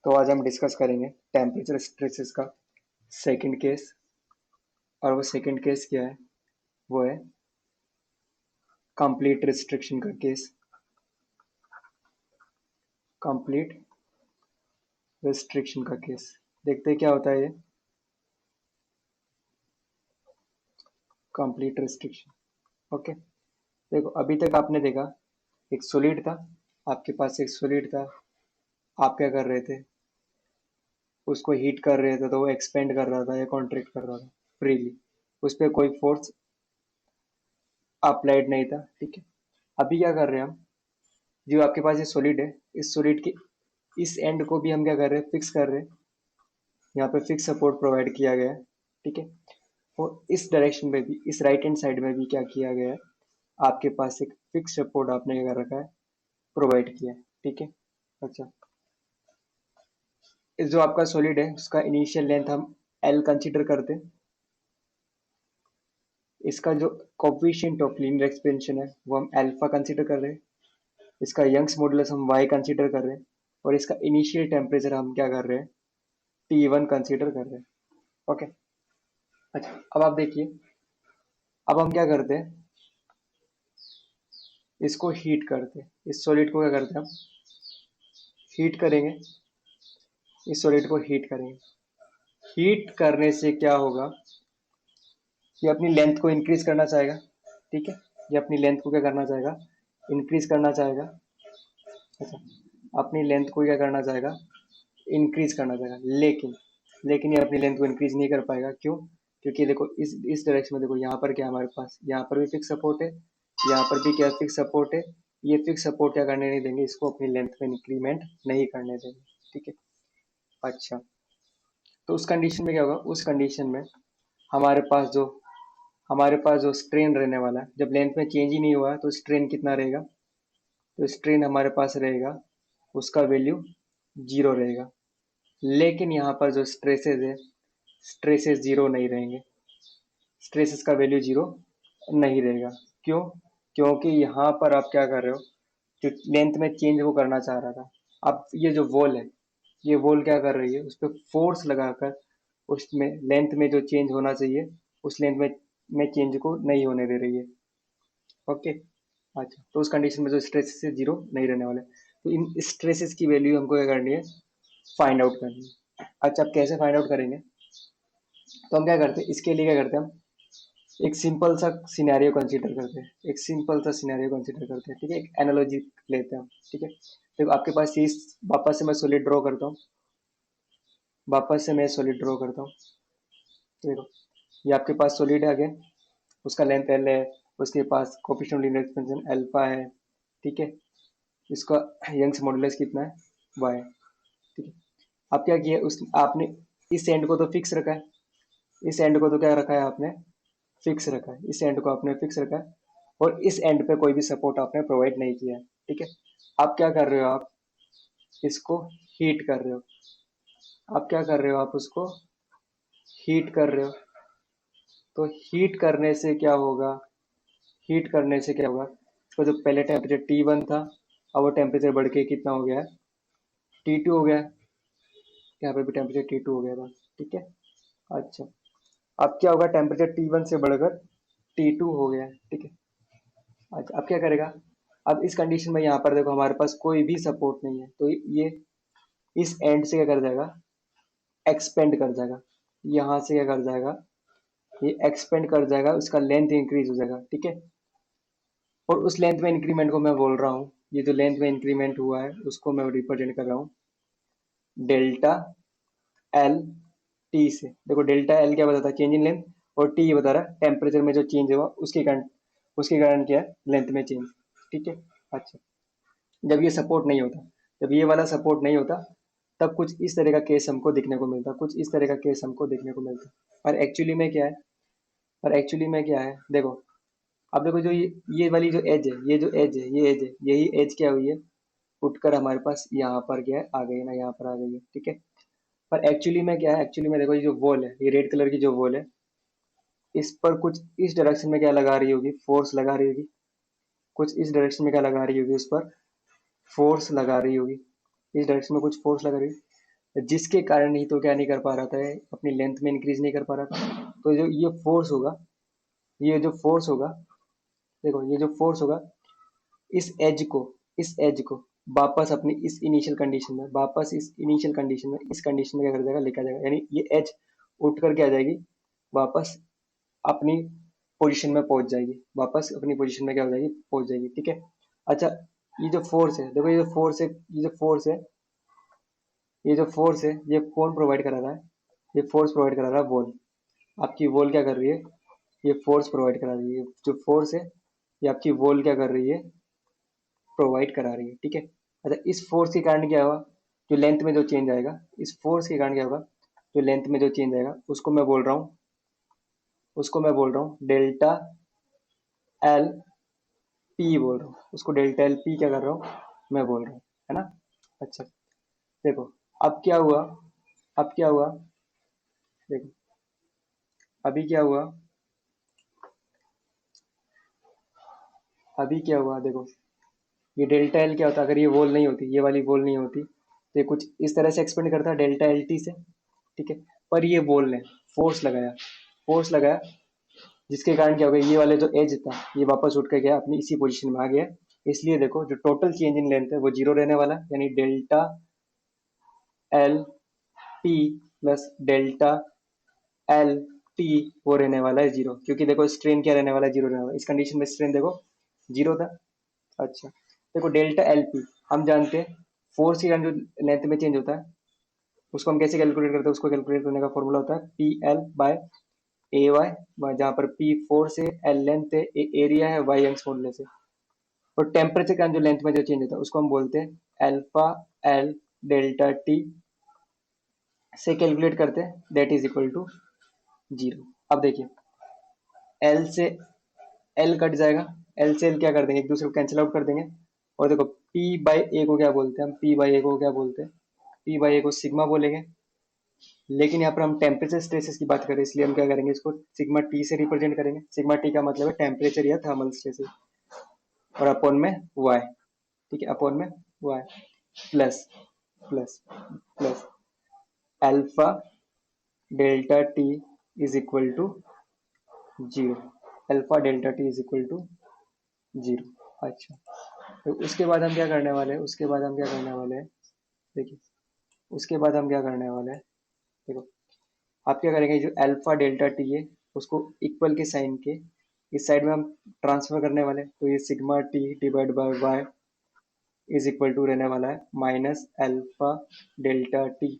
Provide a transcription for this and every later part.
तो आज हम डिस्कस करेंगे टेम्परेचर स्ट्रेसेस का सेकंड केस। और वो सेकंड केस क्या है? वो है कंप्लीट रिस्ट्रिक्शन का केस। कंप्लीट रिस्ट्रिक्शन का केस देखते हैं क्या होता है ये कंप्लीट रिस्ट्रिक्शन। ओके, देखो अभी तक आपने देखा एक सॉलिड था, आपके पास एक सॉलिड था। आप क्या कर रहे थे? उसको हीट कर रहे थे तो वो एक्सपेंड कर रहा था या कॉन्ट्रैक्ट कर रहा था फ्रीली। उस पर कोई फोर्स अप्लाइड नहीं था। ठीक है, अभी क्या कर रहे हैं हम? जो आपके पास ये सॉलिड है, इस सॉलिड के इस एंड को भी हम क्या कर रहे हैं? फिक्स कर रहे हैं। यहाँ पे फिक्स सपोर्ट प्रोवाइड किया गया है। ठीक है, और इस डायरेक्शन में भी, इस राइट हैंड साइड में भी क्या किया गया है? आपके पास एक फिक्स सपोर्ट आपने क्या कर रखा है? प्रोवाइड किया है। ठीक है, अच्छा, इस जो आपका सॉलिड है उसका इनिशियल लेंथ हम एल कंसीडर करते हैं। इसका जो कोफिशिएंट ऑफ लीनियर एक्सपेंशन है वो हम अल्फा कंसीडर कर रहे हैं। इसका यंग्स मॉडुलस हम वाई कंसीडर कर रहे हैं। और इसका इनिशियल टेम्परेचर हम क्या कर रहे हैं? T1 कंसीडर कर रहे हैं। ओके, अच्छा, अब आप देखिए, अब हम क्या करते हैं? इसको हीट करते हैं। इस सॉलिड को क्या करते हैं हम? हीट करेंगे। इस सॉलिड को हीट करेंगे। हीट करने से क्या होगा? ये अपनी लेंथ को इंक्रीज करना चाहेगा। ठीक है, ये अपनी लेंथ को क्या करना चाहेगा? इंक्रीज करना चाहेगा। अच्छा, अपनी लेंथ को क्या करना चाहेगा? इंक्रीज करना चाहेगा। लेकिन ये अपनी लेंथ को इंक्रीज नहीं कर पाएगा। क्यों? क्योंकि देखो इस डायरेक्शन में देखो, यहाँ पर क्या हमारे पास, यहाँ पर भी फिक्स सपोर्ट है, यहाँ पर भी क्या फिक्स सपोर्ट है। ये फिक्स सपोर्ट क्या करने नहीं देंगे? इसको अपनी लेंथ में इंक्रीमेंट नहीं करने देंगे। ठीक है, अच्छा, तो उस कंडीशन में क्या होगा? उस कंडीशन में हमारे पास जो हमारे पास जो स्ट्रेन रहने वाला है, जब लेंथ में चेंज ही नहीं हुआ है तो स्ट्रेन कितना रहेगा? तो स्ट्रेन हमारे पास रहेगा, उसका वैल्यू 0 रहेगा। लेकिन यहाँ पर जो स्ट्रेसेस है, स्ट्रेसेस 0 नहीं रहेंगे। स्ट्रेसेस का वैल्यू 0 नहीं रहेगा। क्यों? क्योंकि यहाँ पर आप क्या कर रहे हो? जो लेंथ में चेंज वो करना चाह रहा था। अब ये जो वॉल है, ये वॉल क्या कर रही है? उस पर फोर्स लगाकर उसमें लेंथ में जो चेंज होना चाहिए, उस लेंथ में चेंज को नहीं होने दे रही है। ओके, अच्छा, तो उस कंडीशन में जो स्ट्रेस से 0 नहीं रहने वाले, तो इन स्ट्रेसेस की वैल्यू हमको क्या करनी है? फाइंड आउट करनी है। अच्छा, अब कैसे फाइंड आउट करेंगे? तो हम क्या करते हैं, इसके लिए क्या करते हैं? हम एक सिंपल सा सिनेरियो कंसीडर करते हैं। एक सिंपल सा सिनेरियो कंसीडर करते हैं। ठीक है, एक एनालॉजी लेते हैं हम। ठीक है, तो आपके पास ये, वापस से मैं सॉलिड ड्रॉ करता हूँ। वापस से मैं सॉलिड ड्रॉ करता हूँ। देखो, ये आपके पास सॉलिड है अगेन, उसका लेंथ एल है, उसके पास coefficient of linear expansion alpha है। ठीक है, इसका यंग्स मॉडुलस कितना है? वाई। ठीक है, अब क्या किया उस आपने? इस एंड को तो फिक्स रखा है। इस एंड को तो क्या रखा है आपने? फिक्स रखा है। इस एंड को आपने फिक्स रखा है, और इस एंड पे कोई भी सपोर्ट आपने प्रोवाइड नहीं किया है। ठीक है, आप क्या कर रहे हो? आप इसको हीट कर रहे हो। आप क्या कर रहे हो? आप उसको हीट कर रहे हो। तो हीट करने से क्या होगा? हीट करने से क्या होगा? इसका जो पहले टेम्परेचर T1 था, अब वो टेम्परेचर बढ़ के कितना हो गया है? T2 हो गया है। यहाँ पे भी टेम्परेचर T2 हो गया था। ठीक है, अच्छा, अब क्या होगा? टेम्परेचर T1 से बढ़कर T2 हो गया है। ठीक है, अच्छा, अब क्या करेगा? अब इस कंडीशन में यहाँ पर देखो, हमारे पास कोई भी सपोर्ट नहीं है, तो ये इस एंड से क्या कर जाएगा? एक्सपेंड कर जाएगा। यहाँ से क्या कर जाएगा? ये एक्सपेंड कर जाएगा, उसका लेंथ इंक्रीज हो जाएगा। ठीक है, और उस लेंथ में इंक्रीमेंट को मैं बोल रहा हूँ, ये जो लेंथ में इंक्रीमेंट हुआ है उसको मैं रिप्रेजेंट कर रहा हूँ डेल्टा एल टी से। देखो, डेल्टा एल क्या बताता है? चेंज इन लेंथ, और टी ये बता रहा है टेम्परेचर में जो चेंज हुआ उसके कारण क्या है? लेंथ में चेंज। ठीक है, अच्छा, जब ये सपोर्ट नहीं होता, जब ये वाला सपोर्ट नहीं होता, तब कुछ इस तरह का केस हमको देखने को मिलता, कुछ इस तरह का केस हमको देखने को मिलता। और एक्चुअली में क्या है? और एक्चुअली में क्या है? देखो, अब देखो, जो ये वाली जो एज है, ये जो एज है, ये एज है, यही एज क्या हुई है? उठकर हमारे पास यहाँ पर क्या है? आ गई है ना, यहाँ पर आ गई है। ठीक है, पर एक्चुअली में क्या है? एक्चुअली में देखो, ये जो वॉल है, ये रेड कलर की जो वॉल है, इस पर कुछ इस डायरेक्शन में क्या लगा रही होगी? फोर्स लगा रही होगी। कुछ इस डायरेक्शन में क्या लगा रही होगी? उस पर फोर्स लगा रही होगी। इस डायरेक्शन में कुछ फोर्स लगा रही होगी। जिसके कारण ही तो क्या नहीं कर पा रहा था, अपनी लेंथ में इंक्रीज नहीं कर पा रहा था। तो जो ये फोर्स होगा, ये जो फोर्स होगा, देखो ये जो फोर्स होगा, इस एज को, इस एज को वापस अपनी इस इनिशियल कंडीशन में, वापस इस इनिशियल कंडीशन में, इस कंडीशन में क्या कर जाएगा, लेकर जाएगा। यानी ये एज उठ करके आ जाएगी, वापस अपनी पोजीशन में पहुंच जाएगी, वापस अपनी पोजीशन में क्या हो जाएगी, पहुंच जाएगी। ठीक है। अच्छा, ये जो फोर्स है, देखो ये जो फोर्स है, ये जो फोर्स है, ये जो फोर्स है, ये कौन प्रोवाइड करा रहा है, ये फोर्स प्रोवाइड करा रहा है वॉल। आपकी वॉल क्या कर रही है, ये फोर्स प्रोवाइड करा रही है। जो फोर्स है, ये आपकी वॉल क्या कर रही है, प्रोवाइड करा रही है। ठीक है। अच्छा, इस फोर्स के कारण क्या हुआ, जो लेंथ में जो चेंज आएगा, इस फोर्स के कारण क्या होगा, जो लेंथ में जो चेंज आएगा, उसको मैं बोल रहा हूँ, उसको मैं बोल रहा हूँ डेल्टा एल पी बोल रहा हूँ, उसको डेल्टा एल पी क्या कर रहा हूँ, मैं बोल रहा हूँ, है ना। अच्छा, देखो अब क्या हुआ, अब क्या हुआ, देखो अभी क्या हुआ, अभी क्या हुआ, देखो ये डेल्टा एल क्या होता, अगर ये वॉल नहीं होती, ये वाली वॉल नहीं होती, तो ये कुछ इस तरह से एक्सपेंड करता डेल्टा एल टी से। ठीक है। पर ये वॉल ने फोर्स लगाया, फोर्स लगाया, जिसके कारण क्या हो गया, ये वाले जो एज था, ये वापस उठ के गया, अपनी इसी पोजीशन में आ गया। इसलिए देखो जो टोटल चेंज इन लेंथ है वो जीरो रहने वाला है, यानी delta L P plus delta L T वो रहने वाला है जीरो, क्योंकि देखो स्ट्रेन क्या रहने वाला है, जीरो रहने वाला है। इस कंडीशन में स्ट्रेन देखो जीरो था। अच्छा, देखो डेल्टा एल पी हम जानते हैं, फोर्स के कारण जो लेंथ में चेंज होता है, उसको हम कैसे कैलकुलेट करते हैं, उसको कैलकुलेट करने का फॉर्मूला होता है P L by A Y, जहाँ पर पी फोर्स है, एल लेंथ है, ए एरिया है, वाई यंग्स मॉडुलस है। और टेम्परेचर का जो लेंथ में जो चेंज होता है, उसको हम बोलते हैं अल्फा एल डेल्टा टी से कैलकुलेट करते हैं, that is equal to zero. अब देखिए एल से एल कट जाएगा, एल से एल क्या कर देंगे, एक दूसरे को कैंसिल आउट कर देंगे। और देखो पी बाई ए को क्या बोलते हैं, हम पी बाई ए को क्या बोलते हैं, पी बाई ए को सिग्मा बोलेंगे। लेकिन यहाँ पर हम टेम्परेचर स्ट्रेसेस की बात करें, इसलिए हम क्या करेंगे, इसको सिग्मा टी से रिप्रेजेंट करेंगे। सिग्मा टी का मतलब है टेम्परेचर या थर्मल स्ट्रेसेस, और अपॉन में वाई। ठीक है, अपॉन में Y plus plus plus alpha delta T is equal to zero, alpha delta T is equal to zero. अच्छा, तो उसके बाद हम क्या करने वाले हैं, उसके बाद हम क्या करने वाले हैं, देखिए उसके बाद हम क्या करने वाले हैं, देखो आप क्या करेंगे, जो अल्फा डेल्टा टी है उसको इक्वल के साइन के इस साइड में हम ट्रांसफर करने वाले हैं, तो ये sigma T divide by Y is equal to रहने वाला है माइनस अल्फा डेल्टा टी।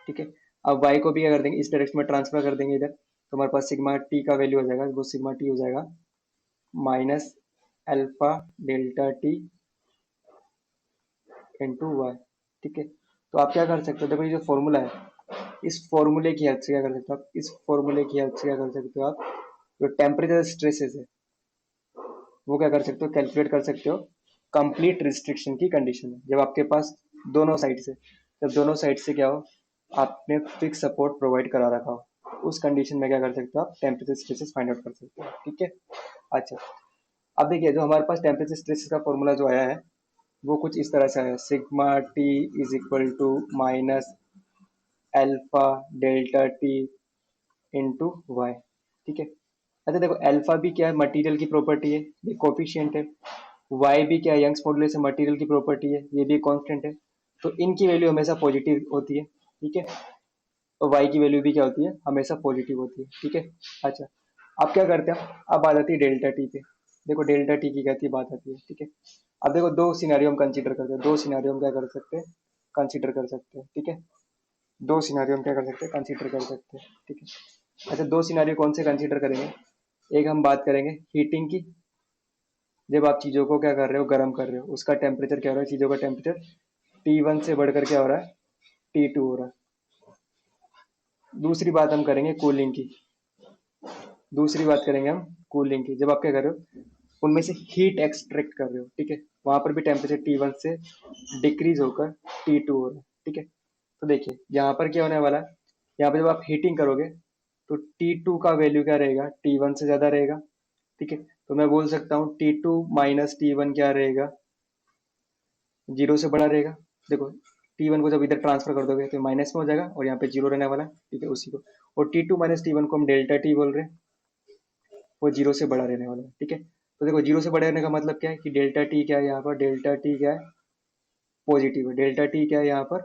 ठीक है। अब y को भी क्या कर देंगे, इस डायरेक्शन में ट्रांसफर कर देंगे इधर, तो हमारे पास सिग्मा टी का वैल्यू हो जाएगा, वो सिग्मा टी हो जाएगा minus alpha delta T into Y. ठीक है। तो आप क्या कर सकते हो, देखो ये जो फॉर्मूला है, इस फॉर्मूले की हेल्प से क्या कर सकते हो आप, इस फॉर्मूले की हेल्प से क्या कर सकते हो आप, जो टेम्परेचर स्ट्रेसेस है वो क्या कर सकते हो, कैलकुलेट कर सकते हो कंप्लीट रिस्ट्रिक्शन की कंडीशन में, जब आपके पास दोनों साइड से, जब दोनों साइड से क्या हो, आपने फिक्स सपोर्ट प्रोवाइड करा रखा हो, उस कंडीशन में क्या कर सकते हो आप, टेम्परेचर स्ट्रेसेस फाइंड आउट कर सकते हो। ठीक है। अच्छा, अब देखिए जो हमारे पास टेम्परेचर स्ट्रेसेस का फॉर्मूला जो आया है, वो कुछ इस तरह से आया, sigma T is equal to minus alpha delta T into Y. ठीक है। अच्छा देखो अल्फा भी क्या है, मटेरियल की प्रॉपर्टी है, ये कोफिशिएंट है। वाई भी क्या है, यंग्स मॉडुलस से मटेरियल की प्रॉपर्टी है, ये भी कांस्टेंट है। तो इनकी वैल्यू हमेशा पॉजिटिव होती है। ठीक है। तो वाई की वैल्यू भी क्या होती है, हमेशा पॉजिटिव होती है। ठीक है। अच्छा, अब क्या करते हैं, अब आ जाती है डेल्टा टी पे। देखो डेल्टा टी की कहती बात आती है। ठीक है। अब देखो दो सिनेरियो हम कंसीडर करते हैं, दो सिनेरियो हम क्या कर सकते हैं, कंसीडर कर सकते हैं। ठीक है। दो सिनेरियो हम क्या कर सकते हैं, कंसीडर कर सकते हैं। ठीक है। अच्छा, दो सिनेरियो कौन से कंसीडर करेंगे, एक हम बात करेंगे हीटिंग की, जब आप चीज़ों को क्या कर रहे हो, गर्म कर रहे हो, उसका टेम्परेचर क्या हो रहा है, चीज़ों का टेम्परेचर T1 से बढ़कर क्या हो रहा है, T2 हो रहा है। दूसरी बात हम करेंगे कूलिंग की, दूसरी बात करेंगे हम कूलिंग की, जब आप क्या कर रहे हो, उनमें से हीट एक्सट्रैक्ट कर रहे हो। ठीक है। वहां पर भी टेम्परेचर T1 से डिक्रीज होकर T2 हो रहा है। ठीक है। तो देखिए यहाँ पर क्या होने वाला है, यहाँ पर जब आप हीटिंग करोगे तो T2 का वैल्यू क्या रहेगा, T1 से ज्यादा रहेगा। ठीक है। तो मैं बोल सकता हूँ T2 माइनस T1 क्या रहेगा, जीरो से बड़ा रहेगा। देखो T1 को जब इधर ट्रांसफर कर दोगे तो माइनस में हो जाएगा और यहाँ पे जीरो रहने वाला है, ठीक है उसी को। और T2 माइनस T1 को हम डेल्टा टी बोल रहे हैं, वो जीरो से बड़ा रहने वाला है, ठीक है। तो देखो जीरो से बड़े रहने का मतलब क्या है कि डेल्टा टी क्या है यहाँ पर, डेल्टा टी क्या है, पॉजिटिव है। डेल्टा टी क्या है यहाँ पर,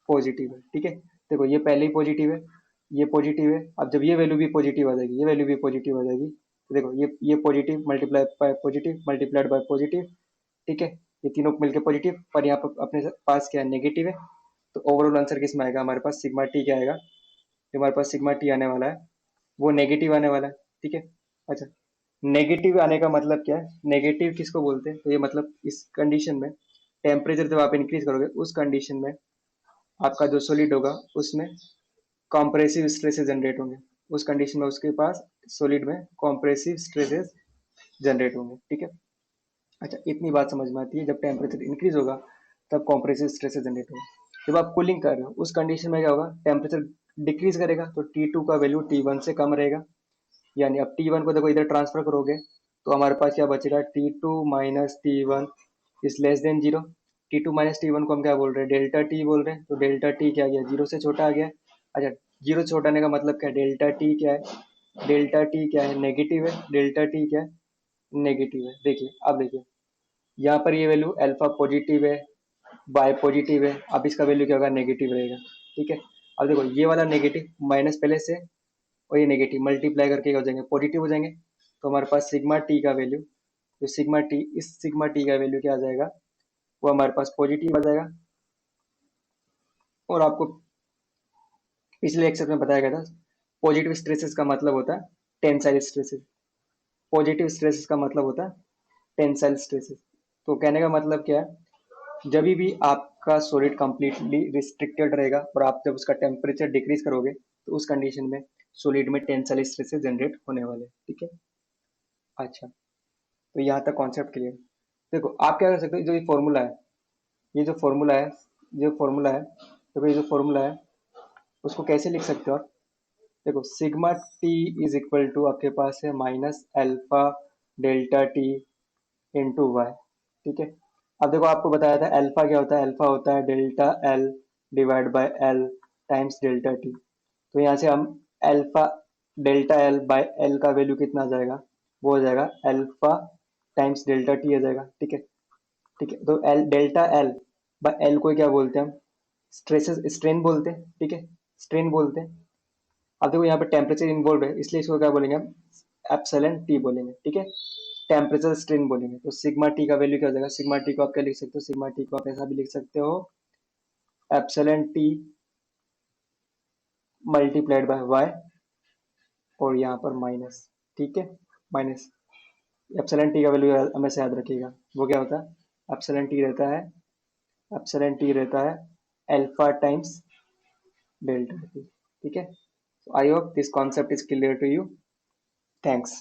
पॉजिटिव है, ठीक है। देखो ये पहले ही पॉजिटिव है, ये पॉजिटिव है। अब जब ये वैल्यू भी पॉजिटिव आ जाएगी, ये वैल्यू भी पॉजिटिव आ जाएगी, तो देखो ये positive multiply by positive multiplied by positive, ठीक है। ये तीनों मिलकर पॉजिटिव, पर यहाँ पर अपने पास क्या है, नेगेटिव है। तो ओवरऑल आंसर किस में आएगा, हमारे पास सिग्मा टी क्या आएगा, जो हमारे पास सिग्मा टी आने वाला है वो नेगेटिव आने वाला है, ठीक है। अच्छा, नेगेटिव आने का मतलब क्या है, नेगेटिव किसको बोलते हैं, तो ये मतलब इस कंडीशन में टेम्परेचर जब आप इंक्रीज करोगे उस कंडीशन में आपका जो सॉलिड होगा उसमें कॉम्प्रेसिव स्ट्रेसेस जनरेट होंगे। उस कंडीशन में उसके पास सॉलिड में कॉम्प्रेसिव स्ट्रेसेस जनरेट होंगे, ठीक है। अच्छा, इतनी बात समझ में आती है, जब टेम्परेचर इंक्रीज होगा तब कॉम्प्रेसिव स्ट्रेसेस जनरेट होंगे। जब आप कूलिंग कर रहे हो उस कंडीशन में क्या होगा, टेम्परेचर डिक्रीज करेगा तो T2 का वैल्यू T1 से कम रहेगा। यानी अब T1 को देखो इधर ट्रांसफर करोगे तो हमारे पास क्या बचेगा, T2 minus T1 is less than zero. T2 minus T1 को हम क्या बोल रहे हैं, डेल्टा टी बोल रहे हैं। तो डेल्टा टी क्या आ गया, जीरो से छोटा आ गया। अच्छा, जीरो से छोटा आने का मतलब क्या है, डेल्टा टी क्या है, डेल्टा टी क्या है, नेगेटिव है। डेल्टा टी क्या है, नेगेटिव है। देखिए अब देखिए यहाँ पर ये वैल्यू अल्फा पॉजिटिव है, बाय पॉजिटिव है, अब इसका वैल्यू क्या होगा, नेगेटिव रहेगा, ठीक है। अब देखो ये वाला नेगेटिव माइनस पहले से और ये नेगेटिव मल्टीप्लाई करके हो जाएंगे, पॉजिटिव हो जाएंगे। तो हमारे पास सिग्मा टी का वैल्यू, तो सिग्मा टी, इस सिग्मा टी का वैल्यू क्या आ जाएगा, वो हमारे पास पॉजिटिव आ जाएगा। और आपको पिछले लेक्चर में बताया गया था, पॉजिटिव स्ट्रेसेस का मतलब होता है टेंसाइल स्ट्रेसेस। पॉजिटिव स्ट्रेसेस का मतलब होता है टेंसाइल स्ट्रेसेस। तो कहने का मतलब क्या है, जब भी आपका सॉलिड कंप्लीटली रिस्ट्रिक्टेड रहेगा और आप जब उसका टेम्परेचर डिक्रीज करोगे तो उस कंडीशन में सॉलिड में टेंसाइल स्ट्रेसेस जनरेट होने वाले, ठीक है। अच्छा, तो यहाँ तक कॉन्सेप्ट क्लियर। देखो आप क्या कर सकते हो, जो ये फॉर्मूला है, ये जो फॉर्मूला है, जो फॉर्मूला है, देखो ये जो फॉर्मूला है उसको कैसे लिख सकते हो आप। देखो sigma T is equal to आपके पास है minus alpha delta T into Y, ठीक है। अब देखो आपको बताया था अल्फा क्या होता है, अल्फा होता है delta L divide by L times delta T. तो यहाँ से हम alpha delta L by L का वैल्यू कितना आ जाएगा, वो हो जाएगा अल्फा टाइम्स डेल्टा टी आ जाएगा, ठीक है। ठीक है, तो L delta L by L को क्या बोलते हैं हम, स्ट्रेसेस स्ट्रेन बोलते हैं, ठीक है, स्ट्रेन बोलते हैं। अब देखो यहाँ पे टेम्परेचर इन्वॉल्व है इसलिए इसको क्या बोलेंगे हम, एप्सिलॉन टी बोलेंगे, ठीक है। टेम्परेचर स्ट्रेन बोलेंगे। तो सिग्मा टी का वैल्यू क्या हो जाएगा, सिग्मा टी को आप क्या लिख सकते हो, सिग्मा टी को आप ऐसा भी लिख सकते हो, epsilon T multiplied by Y और यहाँ पर माइनस, ठीक है, माइनस। एप्सिलॉन टी का वैल्यू हमेशा याद रखिएगा, वो क्या होता है, एप्सिलॉन टी रहता है, एप्सिलॉन टी रहता है अल्फा टाइम्स डेल्टा टी, ठीक है। I hope this concept is clear to you. Thanks.